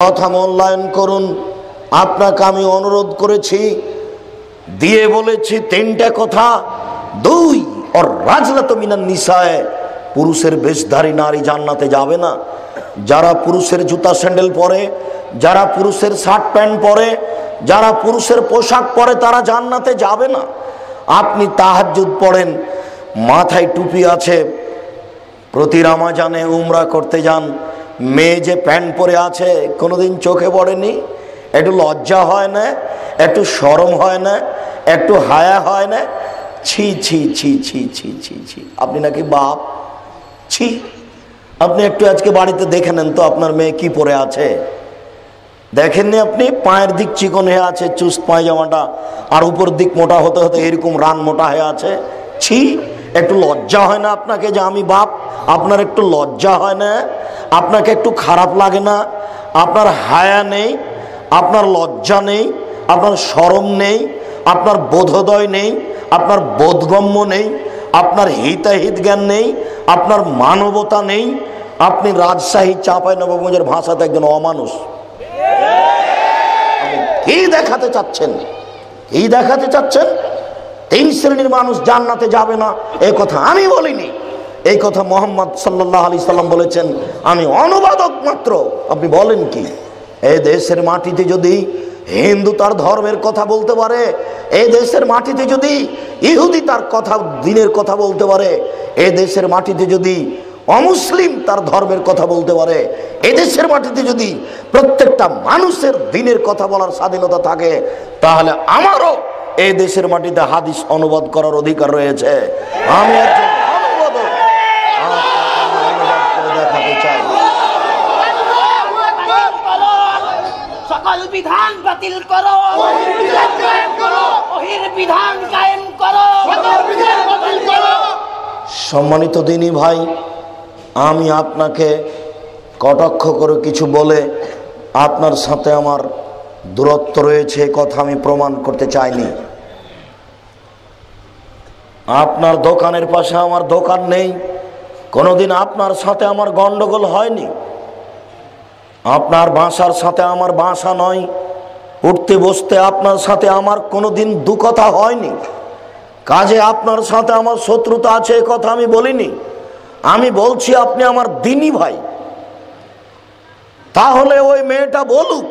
কথা মূল্যায়ন করুন। আপনাকে আমি অনুরোধ করেছি, দিয়ে বলেছি তিনটা কথা। দুই, আর রাজলাত মিনান নিসায়ে, পুরুষের বেশধারী নারী জান্নাতে যাবে না। যারা পুরুষের জুতা স্যান্ডেল পরে, যারা পুরুষের শার্ট প্যান্ট পরে, যারা পুরুষের পোশাক পরে, তারা জান্নাতে যাবে না। আপনি তাহাজ্জুদ পড়েন, মাথায় টুপি আছে, প্রতি রমজানে উমরা করতে যান, মেয়ে যে প্যান্ট পরে আছে কোনোদিন চোখে পড়েনি? একটু লজ্জা হয় না? একটু শরম হয় না? একটু হায়া হয় না? ছি ছি ছি ছি ছি ছি ছি, আপনি নাকি বাপ? ছি। আপনি একটু আজকে বাড়িতে দেখে নেন তো আপনার মেয়ে কি পরে আছে। দেখেননি আপনি? পায়ের দিক চিকন হয়ে আছে, চুস্ট পায়জামাটা, আর উপর দিক মোটা হতে হতে এরকম রান মোটা হয়ে আছে। ছি। একটু লজ্জা হয় না আপনাকে যে আমি বাপ? আপনার একটু লজ্জা হয় না? আপনাকে একটু খারাপ লাগে না? আপনার হায়া নেই, আপনার লজ্জা নেই, আপনার শরম নেই, আপনার বোধোদয় নেই, আপনার বোধগম্য নেই, আপনার হিতাহিত জ্ঞান নেই, আপনার মানবতা নেই। আপনি রাজশাহী চাঁপাইনবাবগঞ্জের ভাষাতে একজন অমানুষ। কি দেখাতে চাচ্ছেন? কি দেখাতে চাচ্ছেন? তিন শ্রেণীর মানুষ জান্নাতে যাবে না, এই কথা আমি বলিনি, এই কথা মুহাম্মদ সাল্লাল্লাহু আলাইহি সাল্লাম বলেছেন। আমি অনুবাদক মাত্র। আপনি বলেন কি? এই দেশের মাটিতে যদি হিন্দু তার ধর্মের কথা বলতে পারে, এই দেশের মাটিতে যদি ইহুদি তার কথা দিনের কথা বলতে পারে, এই দেশের মাটিতে যদি অমুসলিম তার ধর্মের কথা বলতে পারে, এদেশের মাটিতে যদি প্রত্যেকটা মানুষের দিনের কথা বলার স্বাধীনতা থাকে, তাহলে আমারও এই দেশের মাটিতে হাদিস অনুবাদ করার অধিকার রয়েছে। আমি একজন অনুবাদক, অনুবাদ করে দেখাতে চাই। সকল বিধান বাতিল করো, ওহির বিধান কায়েম করো। সম্মানিত দিনী ভাই, আমি আপনাকে কটাক্ষ করে কিছু বলে আপনার সাথে আমার দূরত্ব রয়েছে কথা আমি প্রমাণ করতে চাইনি। আপনার দোকানের পাশে আমার দোকান নেই, কোনোদিন আপনার সাথে আমার গন্ডগোল হয়নি। আপনার বাসার সাথে আমার বাসা নয়, উঠতে বসতে আপনার সাথে আমার কোনোদিন দু কথা হয়নি। কাজে আপনার সাথে আমার শত্রুতা আছে এ কথা আমি বলিনি। আমি বলছি আপনি আমার দিনী ভাই। তাহলে ওই মেয়েটা বলুক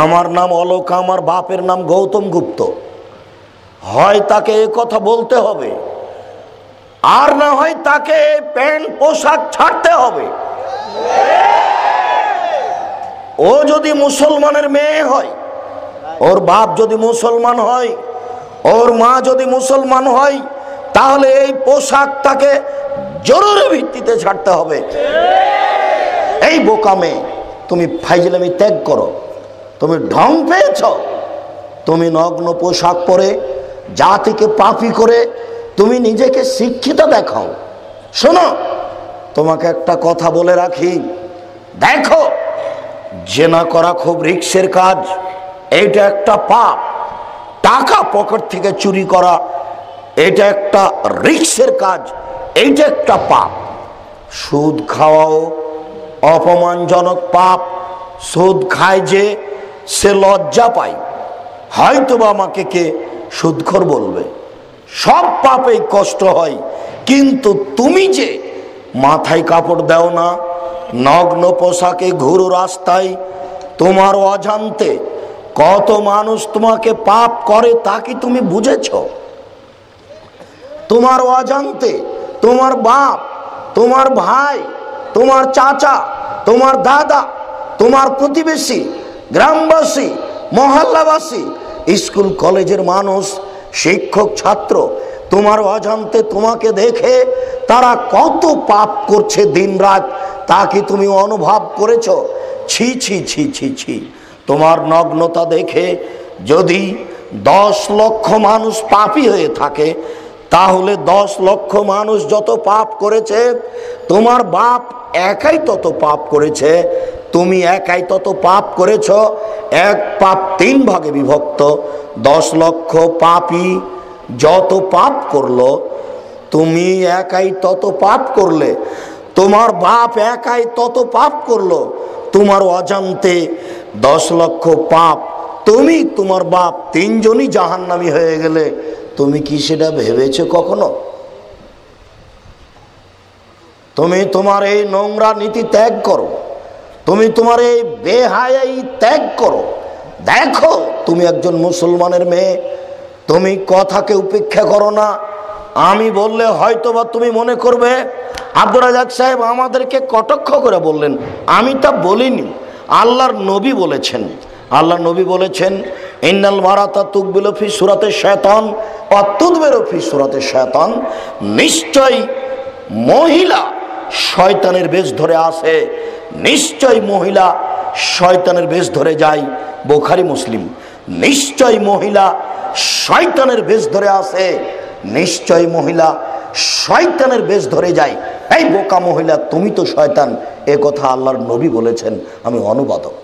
আমার নাম অলোকা, আমার বাপের নাম গৌতম গুপ্ত, হয় তাকে এ কথা বলতে হবে, আর না হয় তাকে প্যান্ট পোশাক ছাড়তে হবে। ও যদি মুসলমানের মেয়ে হয়, ওর বাপ যদি মুসলমান হয়, ওর মা যদি মুসলমান হয়, তাহলে এই পোশাক তাকে জরুরি ভিত্তিতে ছাড়তে হবে। এই বোকা মেয়ে, তুমি ফাইজলামি ত্যাগ করো। তুমি ঢং পেয়েছ, তুমি নগ্ন পোশাক পরে জাতিকে পাপী করে তুমি নিজেকে শিক্ষিত দেখাও। শোনো, তোমাকে একটা কথা বলে রাখি, দেখো, জেনা করা খুব রিস্কের কাজ, এইটা একটা পাপ। টাকা পকেট থেকে চুরি করা, এটা একটা রিস্কের কাজ, এইটা একটা পাপ। সুদ খাওয়াও অপমানজনক পাপ। সুদ খায় যে, সে লজ্জা পায়, হয়তোবা আমাকে কে সুদখোর বলবে। সব পাপেই কষ্ট হয়, কিন্তু তুমি যে মাথায় কাপড় দাও না, নগ্ন পোশাকে ঘুরো রাস্তায়, তোমার অজান্তে কত মানুষ তোমাকে পাপ করে তা কি তুমি বুঝেছ? তোমার অজান্তে তোমার বাপ, তোমার ভাই, তোমার চাচা, তোমার দাদা, তোমার প্রতিবেশী, গ্রামবাসী, মহল্লাবাসী, স্কুল কলেজের মানুষ, শিক্ষক ছাত্র, তোমার অজান্তে তোমাকে দেখে তারা কত পাপ করছে দিন রাত, তা কি তুমি অনুভব করেছ? ছি ছি ছি ছি ছি। তোমার নগ্নতা দেখে যদি 10 লক্ষ মানুষ পাপী হয়ে থাকে, তাহলে 10 লক্ষ মানুষ যত পাপ করেছে, তোমার বাপ একাই তত পাপ করেছে, তুমি একাই তত পাপ করেছ। এক পাপ 3 ভাগে বিভক্ত। 10 লক্ষ পাপী যত পাপ করলো, তুমি একাই তত পাপ করলে, তোমার বাপ একাই তত পাপ করলো, তোমার অজান্তে 10 লক্ষ পাপ, তুমি তোমার বাপ 3 জনই জাহান্নামী হয়ে গেলে, তুমি কি সেটা ভেবেছো কখনো? তুমি তোমার এই নোংরা নীতি ত্যাগ করো, তুমি তোমার এই বেহায়াই ত্যাগ করো। দেখো তুমি একজন মুসলমানের মেয়ে, তুমি কথাকে উপেক্ষা করো না। আমি বললে হয়তোবা তুমি মনে করবে আব্দুর রাজ্জাক সাহেব আমাদেরকে কটাক্ষ করে বললেন, আমি তা বলিনি। আল্লাহর নবী বলেছেন, আল্লাহর নবী বলেছেন, ইন্নাল মারাতা তুকবিলু ফি সূরাতিশ শায়তান ওয়া তুদবিরু ফি সূরাতিশ শায়তান, নিশ্চয় মহিলা শয়তানের বেশ ধরে আসে, নিশ্চয় মহিলা শয়তানের বেশ ধরে যায়। বুখারী মুসলিম। নিশ্চয় মহিলা শয়তানের বেশ ধরে আসে, নিশ্চয় মহিলা শয়তানের বেশ ধরে যায়। এই বোকা মহিলা, তুমি তো শয়তান, এ কথা আল্লাহর নবী বলেছেন। আমি অনুবাদক।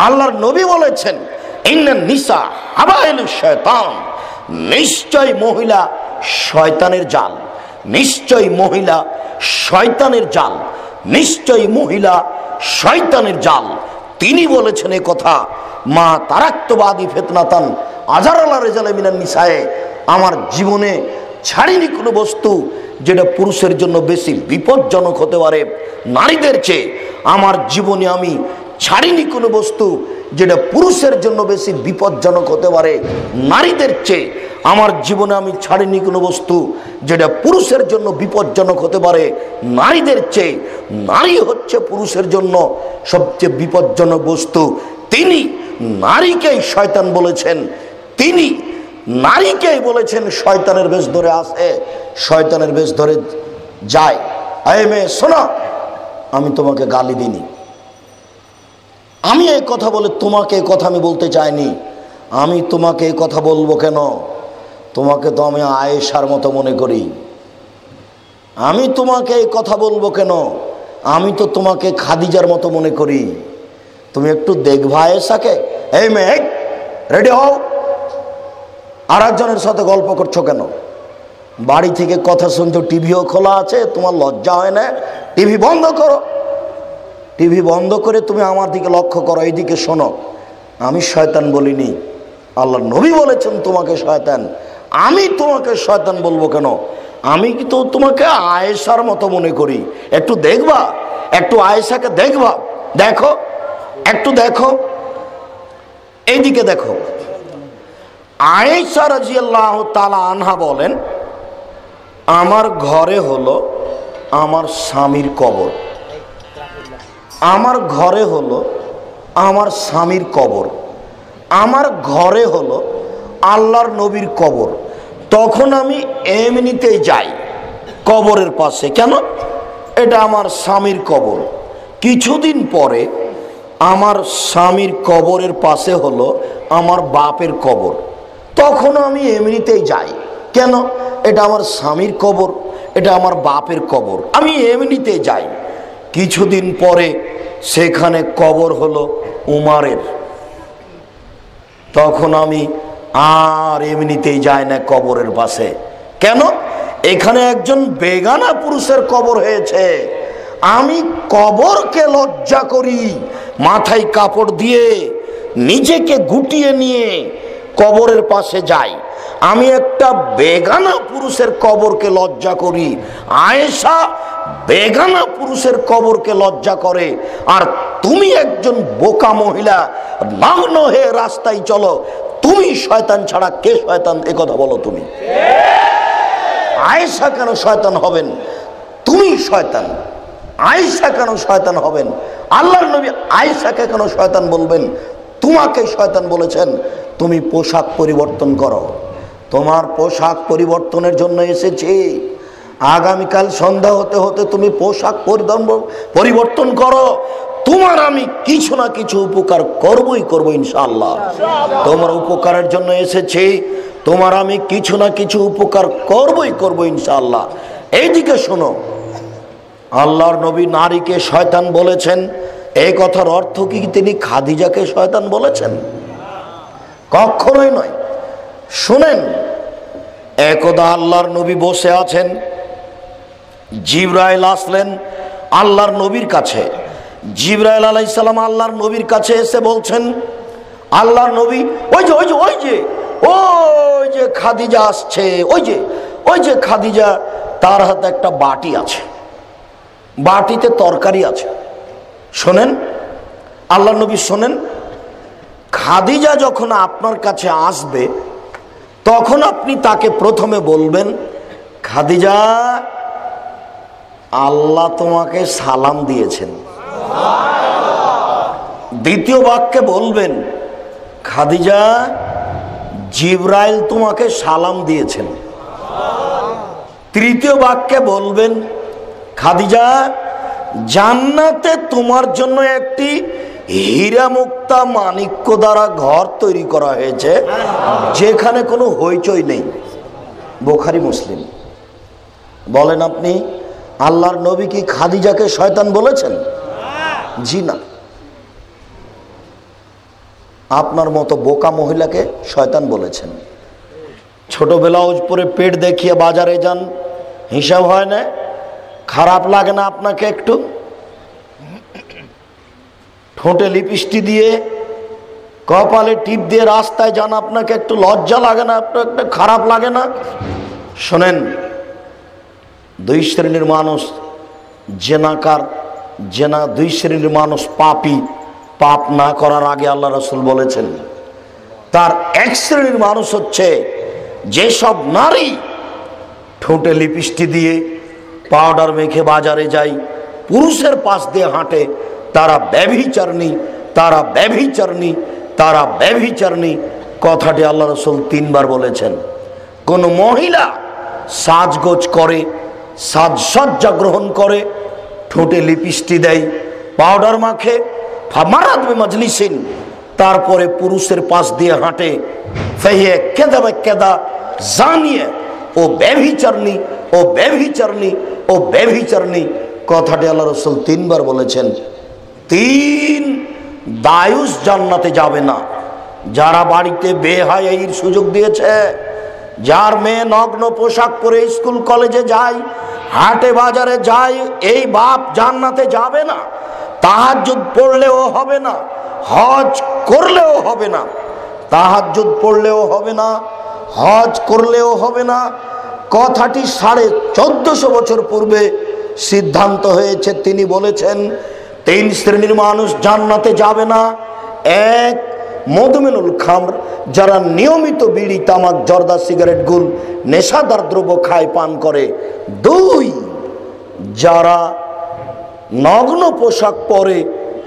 আল্লাহর নবী বলেছেন, ইন্নান নিসা হাবাইলুশ শায়তান, নিশ্চয় মহিলা শয়তানের জাল, নিশ্চয় মহিলা শয়তানের জাল, নিশ্চয় মহিলা শয়তানের জাল। তিনি বলেছেন এ কথা, মা তারাক্তবাদী ফিতনাতান আজারালা রিজালা মিনান নিসায়ে, আমার জীবনে ছাড়িনি কোনো বস্তু যেটা পুরুষের জন্য বেশি বিপজ্জনক হতে পারে নারীদের চেয়ে। আমার জীবনে আমি ছাড়িনি কোনো বস্তু যেটা পুরুষের জন্য বেশি বিপজ্জনক হতে পারে নারীদের চেয়ে। আমার জীবনে আমি ছাড়িনি কোনো বস্তু যেটা পুরুষের জন্য বিপজ্জনক হতে পারে নারীদের চেয়ে। নারী হচ্ছে পুরুষের জন্য সবচেয়ে বিপজ্জনক বস্তু। তিনি নারীকেই শয়তান বলেছেন, তিনি নারীকেই বলেছেন শয়তানের বেশ ধরে আসে, শয়তানের বেশ ধরে যায়। এই মেয়ে শোনো, আমি তোমাকে গালি দিইনি, আমি এই কথা বলে তোমাকে এই কথা আমি বলতে চাইনি। আমি তোমাকে এই কথা বলবো কেন? তোমাকে তো আমি আয়েশার মতো মনে করি। আমি তোমাকে এই কথা বলবো কেন? আমি তো তোমাকে খাদিজার মতো মনে করি। তুমি একটু দেখবা আয়েশাকে। এই মেয়ে, রেডি হও। আর একজনের সাথে গল্প করছো কেন? বাড়ি থেকে কথা শুনছো, টিভিও খোলা আছে, তোমার লজ্জা হয় না? টিভি বন্ধ করো। টিভি বন্ধ করে তুমি আমার দিকে লক্ষ্য করো, এইদিকে শোনো। আমি শয়তান বলিনি, আল্লাহ নবী বলেছেন তোমাকে শয়তান। আমি তোমাকে শয়তান বলবো কেন? আমি কি তো তোমাকে আয়েশার মতো মনে করি। একটু দেখবা, একটু আয়েশাকে দেখবা। দেখো, একটু দেখো, এইদিকে দেখো। আয়েশা রাদিয়াল্লাহু তাআলা আনহা বলেন, আমার ঘরে হলো আমার স্বামীর কবর, আমার ঘরে হলো আমার স্বামীর কবর, আমার ঘরে হলো আল্লাহর নবীর কবর। তখন আমি এমনিতেই যাই কবরের পাশে। কেন? এটা আমার স্বামীর কবর। কিছুদিন পরে আমার স্বামীর কবরের পাশে হলো আমার বাপের কবর। তখন আমি এমনিতেই যাই। কেন? এটা আমার স্বামীর কবর, এটা আমার বাপের কবর, আমি এমনিতেই যাই। কিছুদিন পরে সেখানে কবর হলো উমারের। তখন আমি আর এমনিতেই যাই না কবরের পাশে। কেন? এখানে একজন বেগানা পুরুষের কবর হয়েছে। আমি কবরকে লজ্জা করি, মাথায় কাপড় দিয়ে নিজেকে গুটিয়ে নিয়ে কবরের পাশে যাই। আমি একটা বেগানা পুরুষের কবরকে লজ্জা করি। আয়েশা বেগানা পুরুষের কবরকে লজ্জা করে, আর তুমি একজন বোকা মহিলা নগ্ন হয়ে রাস্তায় চলো। তুমি শয়তান ছাড়া কে শয়তান? এ কথা বলো তুমি। আয়েশা কেন শয়তান হবেন? তুমি শয়তান। আয়েশা কেন শয়তান হবেন? আল্লাহর নবী আয়েশাকে কেন শয়তান বলবেন? তোমাকে শয়তান বলেছেন। তুমি পোশাক পরিবর্তন করো, তোমার পোশাক পরিবর্তনের জন্য এসেছি। আগামীকাল সন্ধ্যা হতে হতে তুমি পোশাক পরিবর্তন করো। তোমার আমি কিছু না কিছু উপকার করবই করবো ইনশাআল্লাহ। তোমার উপকারের জন্য এসেছি, তোমার আমি কিছু না কিছু উপকার করবই করবো ইনশাআল্লাহ। এইদিকে শোনো, আল্লাহর নবী নারীকে শয়তান বলেছেন, এই কথার অর্থ কি তিনি খাদিজাকে শয়তান বলেছেন? কখনোই নয়। শুনেন, একদা আল্লাহর নবী বসে আছেন, জিবরাইল আসলেন, আল্লাহর নবীর কাছে। জিবরাইল আলাইহিস সালাম আল্লাহর নবীর কাছে এসে বলছেন, আল্লাহর নবী ওই যে খাদিজা আসছে, ওই যে খাদিজা, তার হাতে একটা বাটি আছে, বাটিতে তরকারি আছে। শোনেন আল্লাহর নবী, শোনেন, খাদিজা যখন আপনার কাছে আসবে তখন আপনি তাকে প্রথমে বলবেন, খাদিজা, আল্লাহ তোমাকে সালাম দিয়েছেন। দ্বিতীয় বাক্যে বলবেন, খাদিজা, জিবরাইল তোমাকে সালাম দিয়েছেন। তৃতীয় বাক্যে বলবেন, খাদিজা, জান্নাতে তোমার জন্য একটি হীরা মুক্তা মাণিক্য দ্বারা ঘর তৈরি করা হয়েছে, যেখানে কোনো হইচই নেই। বুখারী মুসলিম। বলেন আপনি, আল্লাহর নবী কি খাদিজাকে শয়তান বলেছেন? জি না। আপনার মতো বোকা মহিলাকে শয়তান বলেছেন। ছোট ব্লাউজ পরে পেট দেখিয়ে বাজারে যান, হিসাব হয় না? খারাপ লাগে না আপনাকে একটু? ঠোঁটে লিপস্টিক দিয়ে, কপালে টিপ দিয়ে রাস্তায় যান, আপনাকে একটু লজ্জা লাগে না? আপনার একটু খারাপ লাগে না? শোনেন, দুই শ্রেণীর মানুষ জেনাকার, দুই শ্রেণীর মানুষ পাপী। পাপ না করার আগে আল্লাহ রাসূল বলেছেন, তার এক শ্রেণীর মানুষ হচ্ছে যেসব নারী ঠোঁটে লিপস্টিক দিয়ে পাউডার মেখে বাজারে যায়, পুরুষের পাশ দিয়ে হাঁটে, তারা ব্যভিচারিণী, তারা ব্যভিচারিণী, তারা ব্যভিচারিণী। কথাটি আল্লাহ রাসূল 3 বার বলেছেন। কোন মহিলা সাজগোজ করে, সাজসজ্জা গ্রহণ করে, ঠোঁটে লিপস্টিক দেয়, পাউডার মাখে, ফামারাত বিমাজলিসিন, তারপরে পুরুষের পাশ দিয়ে হাঁটে, ফাহিয়া কাযা জানিয়ে, ও ব্যভিচারিণী, ও ব্যভিচারিণী, ও ব্যভিচারিণী। কথাটি আল্লাহ রাসূল 3 বার বলেছেন। 3 দায়ুস জান্নাতে যাবে না। যারা বাড়িতে বেহায়াইর সুযোগ দিয়েছে, যার মেয়ে নগ্ন পোশাক পরে স্কুল কলেজে যায়, হাটে বাজারে যায়, এই বাপ জান্নাতে যাবে না। তাহাজ্জুদ পড়লেও হবে না, হজ করলেও হবে না, তাহাজ্জুদ পড়লেও হবে না, হজ করলেও হবে না। কথাটি 1450 বছর পূর্বে সিদ্ধান্ত হয়েছে। তিনি বলেছেন 3 শ্রেণীর মানুষ জান্নাতে যাবে না। 1, মদমিনুল খামর, যারা নিয়মিত বিড়ি, তামাক, জর্দা, সিগারেট, গুল, নেশাদার দ্রব্য খায়, পান করে। 2, যারা নগ্ন পোশাক পরে,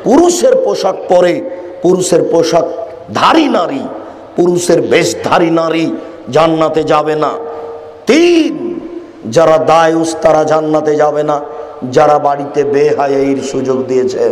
পুরুষের পোশাক পরে, পুরুষের পোশাক ধারী নারী, পুরুষের বেশধারী নারী জান্নাতে যাবে না। 3, যারা দায়ুস, তারা জান্নাতে যাবে না, যারা বাড়িতে বেহায়াইর সুযোগ দিয়েছে।